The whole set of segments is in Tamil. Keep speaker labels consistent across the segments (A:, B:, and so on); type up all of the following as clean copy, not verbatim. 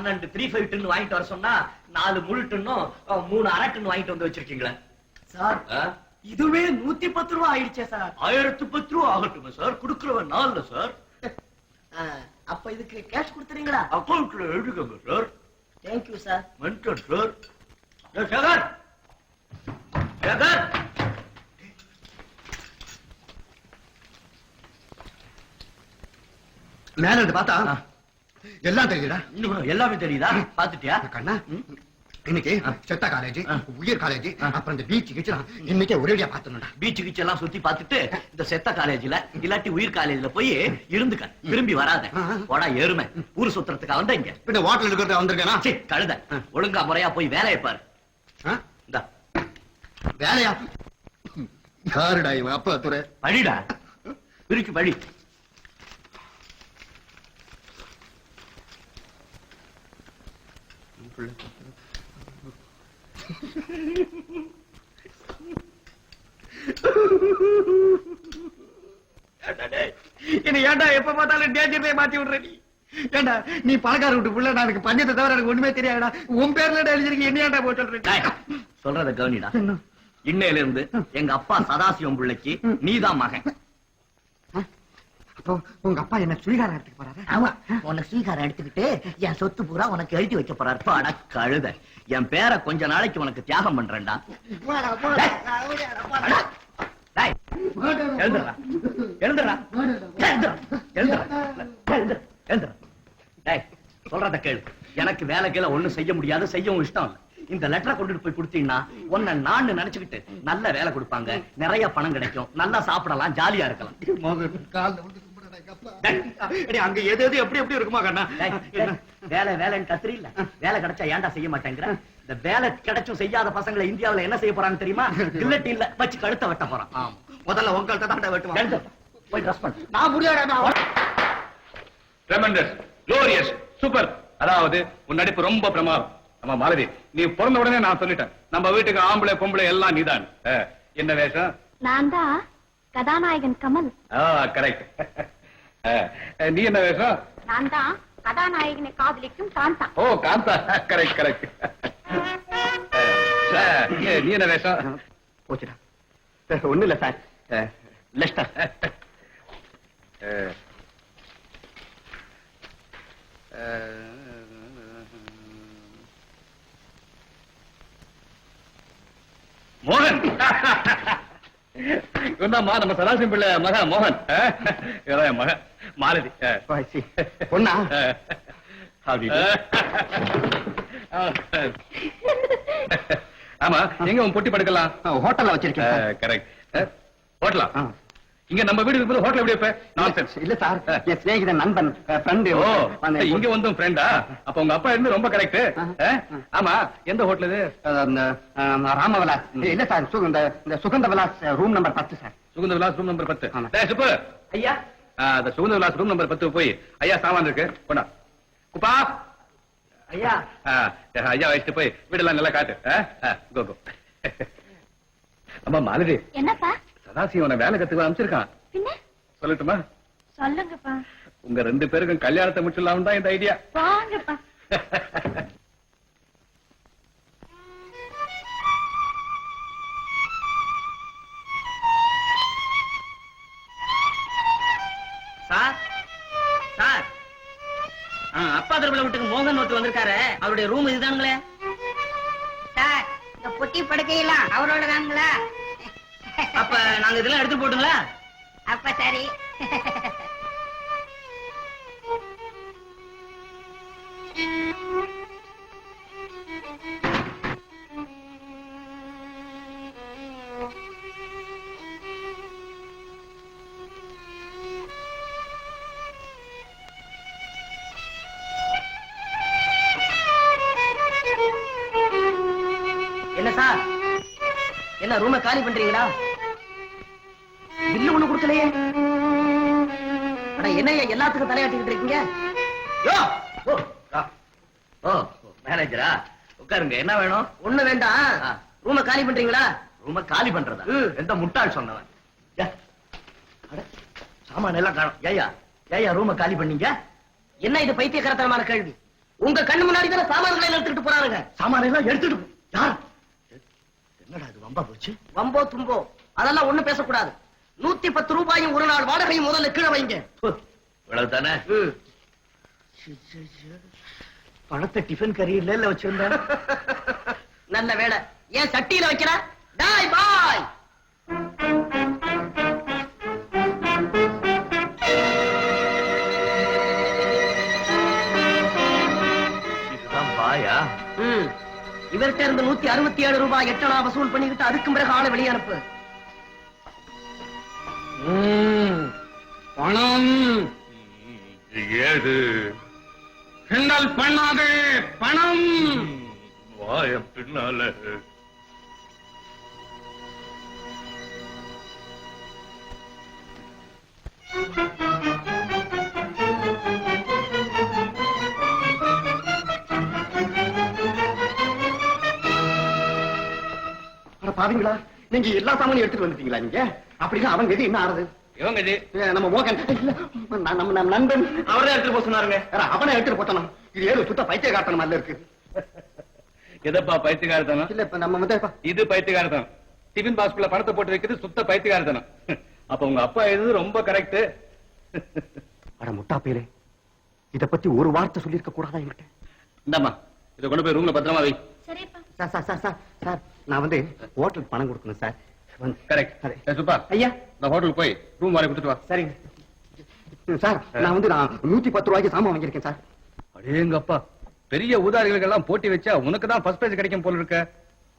A: 12 3/5 டன் வாங்கிட்டு வர சொன்னா 4 முழு டன்னும் 3 அரை டன் வாங்கிட்டு வந்து வச்சிருக்கீங்களே
B: சார். இதுவே 110 ரூபாய் ஆயிடுச்சே சார்.
A: 1010 ரூபாய் ஆகட்டுமே சார், குடுக்கறவன் நாள்ல சார்.
B: அப்ப இதுக்கு கேஷ் கொடுத்துறீங்களா?
A: அக்கௌண்ட்ல எழுதுங்க sir.
B: Thank you sir.
A: Mental sir. Sekar Sekar,
C: மேல இருந்து பார்த்தா எல்லாம் தெரியுதா?
A: எல்லாமே தெரியுதா? பாத்துட்டியா
C: கண்ணா? இன்னைக்கு செத்த காலேஜ், உயர் காலேஜ், அப்புறம் இந்த பீச் கிச்சு இன்னைக்கே ஒரேடியா பாத்துடா.
A: பீச் கிச் எல்லாம் சுத்தி பாத்துட்டு இந்த செத்த காலேஜ்ல இல்லாட்டி உயிர் காலேஜ்ல போய் இருந்துக்க, திரும்பி வராத. போடா எருமை, ஊர் சுத்துறதுக்கு வந்த இங்க.
C: பின்ன ஹோட்டல் இருக்கிறது வந்திருக்கேனா?
A: கழுத, ஒழுங்கா முறையா போய் வேலையை பாரு. இந்த
C: வேலையா? யாருடா இவன்? அப்பா துறை
A: படிடா, பிரிச்சு படி.
B: என்ன ஏண்டா எப்ப பார்த்தாலும் டேஞ்சர்லயே மாத்தி விடுற நீ? ஏண்டா நீ பணக்கார விட்டு புள்ள, நான் எனக்கு பஞ்சத்தை தவிர எனக்கு ஒண்ணுமே தெரியாதுடா. உன் பேர்ல எழுதிருக்கு, என்ன ஏண்டா போட்டு சொல்றேன்?
A: சொல்றத கவனிடா. இன்னையில இருந்து எங்க அப்பா சதாசிவம் பிள்ளைக்கு நீதான் மகன்.
B: அப்போ உங்க அப்பா என்ன சுவீகாரம் எடுத்துக்க போறாரு?
A: ஆமா, உனக்கு சுவீகாரம் எடுத்துக்கிட்டு என் சொத்து பூரா உனக்கு எழுதி வைக்க போறாரு. பாடா கழுத, என் பேரை கொஞ்ச நாளைக்கு உனக்கு தியாகம் பண்றேன்டா. எழுந்துடா எழுந்துடா எழுந்துடா. சொல்றத கேளு. எனக்கு வேலை கீழ ஒண்ணும் செய்ய முடியாது, செய்யவும் இஷ்டம் இல்ல. இந்த லெட்டரை கொண்டுட்டு போய் கொடுத்தீங்கன்னா உன்னை நான் நினைச்சுக்கிட்டு நல்ல வேலை கொடுப்பாங்க, நிறைய பணம் கிடைக்கும், நல்லா சாப்பிடலாம், ஜாலியா இருக்கலாம்.
B: அங்க எது எது எப்படி எப்படி இருக்குமா கண்ணா?
A: வேலை வேலைன்னு கத்திரி இல்ல, வேலை கிடைச்சா ஏன்டா செய்ய மாட்டேங்கிற? இந்த வேலை கிடைச்சும் செய்யாத பசங்களை இந்தியாவுல என்ன செய்ய போறான்னு தெரியுமா? இல்லட்டி இல்ல வச்சு கழுத்த வெட்ட போறான்.
B: முதல்ல உங்கள்கிட்ட தான் வெட்டுவான்.
A: போய் ட்ரெஸ் பண்ணு.
B: நான் முடியாத.
D: Tremendous, glorious, super. அதாவது உன் நடிப்பு ரொம்ப பிரமாதம். ஆமா மாலதி, நீ பிறந்த உடனே நான் சொல்லிட்டேன், நம்ம வீட்டுக்கு ஆம்பளை பொம்பளை எல்லாம் நீதான். என்ன வேஷம்?
E: நான் தான் கதாநாயகன் கமல்.
D: கரெக்ட். நீ என்ன வேஷம்?
E: நான் தான் கதாநாயகனை காதலிக்கும் காந்தா.
D: ஓ காந்தா, கரெக்ட் கரெக்ட். நீ என்ன வேஷம்?
A: போச்சுடா. ஒண்ணு இல்ல சார், லெஸ்டர்.
D: மோகன். இவன்தாம்மா நம்ம சதாசிவம் பிள்ளை மகன் மோகன். இவன் மகன் மாலதி.
C: பொண்ணா?
D: ஆமா, எங்க உன் பொட்டி படுக்கலாம்?
C: ஹோட்டல்ல வச்சிருக்கேன்.
D: கரெக்ட். ஹோட்டலா? இங்க நம்ம வீடு இருக்கும்போது ஹோட்டல் எப்படி வைப்ப? நான்சென்ஸ்.
C: இல்ல சார், என் சிநேகிதன் நண்பன் ஃப்ரெண்ட்.
D: ஓ, இங்க வந்தும் ஃப்ரெண்டா? அப்ப உங்க அப்பா இருந்து ரொம்ப கரெக்ட். ஆமா, எந்த ஹோட்டல் இது?
C: ராமவிலாஸ். இல்ல சார், இந்த சுகந்த விலாஸ் ரூம் நம்பர் 10 சார்.
D: சுகந்த விலாஸ் ரூம் நம்பர் 10. டேய் சுப்பு.
A: ஐயா.
D: அந்த சுகந்த விலாஸ் ரூம் நம்பர் 10 போய் ஐயா சாமான் இருக்கு கொண்டா. குப்பா.
A: ஐயா.
D: ஐயா வச்சிட்டு போய் வீடெல்லாம் நல்லா காட்டு. கோ கோ. அம்மா மாலதி.
E: என்னப்பா?
D: சதாசிவனை வேலை கத்துக்க அமைச்சிருக்கான்.
E: பின்ன
D: சொல்லட்டுமா?
E: சொல்லுங்கப்பா.
D: உங்க 2 பேருக்கும் கல்யாணத்தை முடிச்சிடலாம் தான் இந்த ஐடியா.
E: வாங்கப்பா.
A: சார் சார், அப்பா திருவிழா வீட்டுக்கு மோகன் ஒருத்தர் வந்திருக்காரு, அவருடைய ரூம் இதுதானுங்களே?
F: சார், இந்த பொட்டி படுக்கையெல்லாம் அவரோட தானுங்களா?
A: அப்ப நாங்க இதெல்லாம் எடுத்து போட்டுங்களா?
F: அப்ப சரி.
A: என்ன சார், என்ன ரூமை காலி பண்றீங்களா? பில்லு ஒண்ணு கொடுக்கலையே. என்ன எல்லாத்துக்கும் தலையாட்டிக்கிட்டு இருக்கீங்க? மேனேஜரா உட்காருங்க. என்ன வேணும்? ஒண்ணு வேண்டாம். ரூமை காலி பண்றீங்களா? ரூமை காலி பண்றதா? எந்த முட்டாள் சொன்னவன்? சாமான எல்லாம் காணும். ஏயா ஏயா ரூமை காலி பண்ணீங்க? என்ன இது பைத்தியக்காரத்தனமான கேள்வி? உங்க கண்ணு முன்னாடி தானே சாமான்களை எடுத்துக்கிட்டு போறாங்க. சாமான எல்லாம் எடுத்துட்டு யார்? என்னடா இது வம்பா போச்சு? வம்போ தும்போ அதெல்லாம் ஒண்ணு பேசக்கூடாது. 110 ரூபாயும் ஒரு நாள் வாடகையும் முதல்ல கீழே வைங்க.
B: இவ்வளவுதானே?
A: பணத்தை டிஃபன் கரியர்ல வச்சிருந்த நல்ல வேலை. ஏன் சட்டியில வைக்கிற? டாய் பாய்.
B: இதுதான் பாயா?
A: இவர்கிட்ட இருந்து 167 ரூபாய் எட்டனா வசூல் பண்ணிக்கிட்டு அதுக்கு பிறகு ஆளை வெளியே அனுப்பு.
C: பணம்
D: ஏது?
C: கிண்டல் பண்ணாதே, பணம்.
D: வாய பின்னால.
C: பாருங்களா, நீங்க எல்லா சாமானையும் எடுத்துட்டு வந்துட்டீங்களா? நீங்க அப்படின்னா அவங்க எது என்ன ஆறுது?
D: இவங்க இது
C: நம்ம மோகன் இல்ல, நம்ம நண்பன்
B: அவரே எடுத்துட்டு போக சொன்னாருங்க.
C: அவனை எடுத்துட்டு போட்டணும். இது ஏதோ சுத்த பைத்திய காட்டணும் அல்ல இருக்கு.
D: எதப்பா பைத்தியக்காரத்தனம்?
C: இல்ல இப்ப நம்ம வந்து
D: இது பைத்தியக்காரத்தனம். டிஃபன் பாக்ஸ்குள்ள பணத்தை போட்டு வைக்கிறது சுத்த பைத்தியக்காரத்தனம். அப்ப உங்க அப்பா எழுது ரொம்ப கரெக்ட்.
C: அட முட்டா பேரே, இத பத்தி ஒரு வார்த்தை சொல்லிருக்க கூடாதா என்கிட்ட?
D: இந்தாம்மா, இதை கொண்டு போய் ரூம்ல பத்திரமா வை.
E: சரிப்பா.
C: Sir sir sir sir sir, நான் வந்து ஹோட்டலுக்கு பணம் கொடுக்கணும் சார்.
D: கரெக்ட். சுப்பா,
C: ஐயா,
D: இந்த ஹோட்டலுக்கு போய் ரூம் வாடகை கொடுத்துட்டு வா.
C: சரிங்க சார். நான் 110 ரூபாய்க்கு சாமான் வாங்கியிருக்கேன் சார்.
D: அடேங்கப்பா, பெரிய ஊதாரிகளுக்கு எல்லாம் போட்டி வச்சா உனக்கு தான் ஃபர்ஸ்ட் பிரைஸ் கிடைக்கும் போல இருக்க.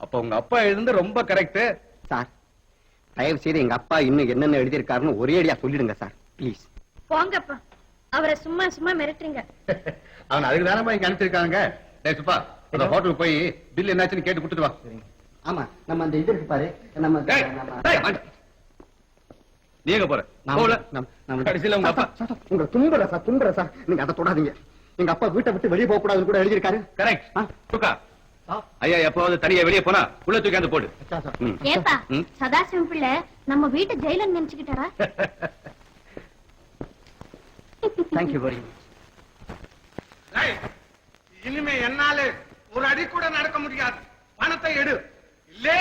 D: அப்ப உங்க அப்பா எழுந்து ரொம்ப கரெக்ட்.
C: சார், தயவு செய்து எங்க அப்பா இன்னும் என்னென்ன எழுதியிருக்காருன்னு ஒரே அடியா சொல்லிடுங்க சார், ப்ளீஸ்.
E: போங்கப்பா, அவரை சும்மா சும்மா மிரட்டுறீங்க.
D: அவன் அதுக்கு தானே இங்க அனுப்பிச்சிருக்காங்க. டேய் சுப்பா, அந்த ஹோட்டலுக்கு போய் பில் என்னாச்சுன்னு கேட்டு கொடுத்துட்டு வா.
C: ஆமா, நம்ம அந்த இது இருக்கு பாரு, நம்ம
D: டேய், டேய், நீ எங்க போற? போல. கடைசியில உங்க அப்பா
C: உங்க தும்புற சார், தும்புற சார், நீங்க அதை தொடாதீங்க. எங்க அப்பா வீட்டை விட்டு வெளியே போக கூடாதுன்னு கூட எழுதியிருக்காரு.
D: கரெக்ட். சுக்கா, ஐயா எப்பவாவது தனியா வெளியே போனா உள்ள தூக்கி அந்த போடு. ம்.
E: ஏப்பா,
D: ம்.
E: சதாசிவம் பிள்ளை நம்ம வீட்டை ஜெயிலன்னு நினைச்சுக்கிட்டாரா?
C: Thank you very much.
B: இனிமே என்னால ஒரு அடி கூட நடக்க முடியாது. பணத்தை எடு, இல்லே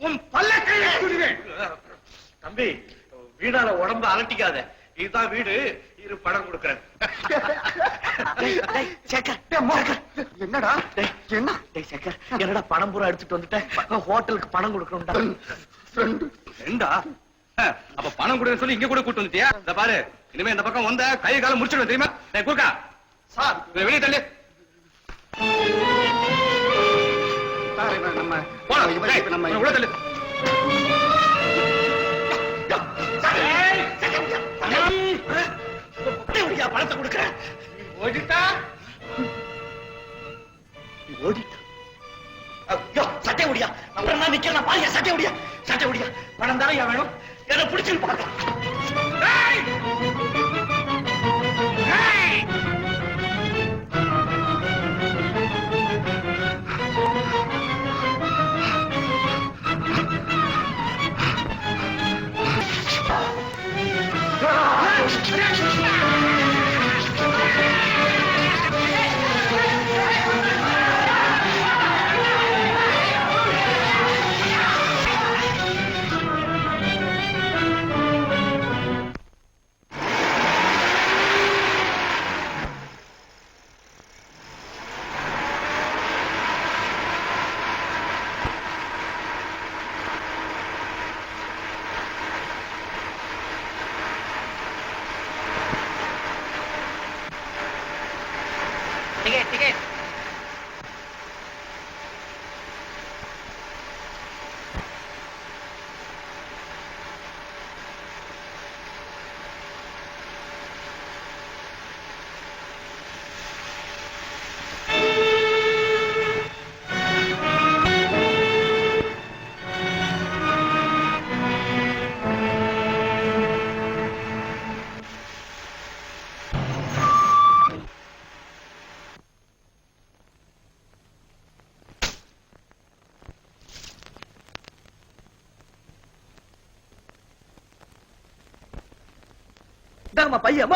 B: உன் பல்லக்கை எடுத்துடுவேன். தம்பி, வீடால உடம்பு அலட்டிக்காத. இதுதான் வீடு, இரு பணம் கொடுக்கறேன்.
C: என்னடா என்ன?
A: சேகர், என்னடா பணம் பூரா எடுத்துட்டு வந்துட்டேன். ஹோட்டலுக்கு பணம் கொடுக்கணும்டா.
D: ரெண்டா? அப்ப பணம் கொடுன்னு சொல்லி இங்க கூட கூட்டு வந்துட்டியா? இந்த பாரு, இனிமே இந்த பக்கம் வந்த கை காலம் முடிச்சிடும் தெரியுமா? டேய் குறுக்கா
B: சார்,
D: வெளியே தள்ளு.
C: நம்ம
D: போடா, டேய்,
C: நம்ம
D: உள்ள தள்ளு.
A: பணத்தை கொடுக்கறேன்.
B: ஓடிட்டா
A: ஓடிட்டா. சட்டை முடியா, அப்புறம் நான் நிக்கிறேன் பாருங்க. சட்டை முடியா, பணம் தானே வேணும். என்ன பிடிச்சிட்டு பார்க்கலாம்.
F: டிக்கெட்.
A: இதாங்கம்மா பையன்.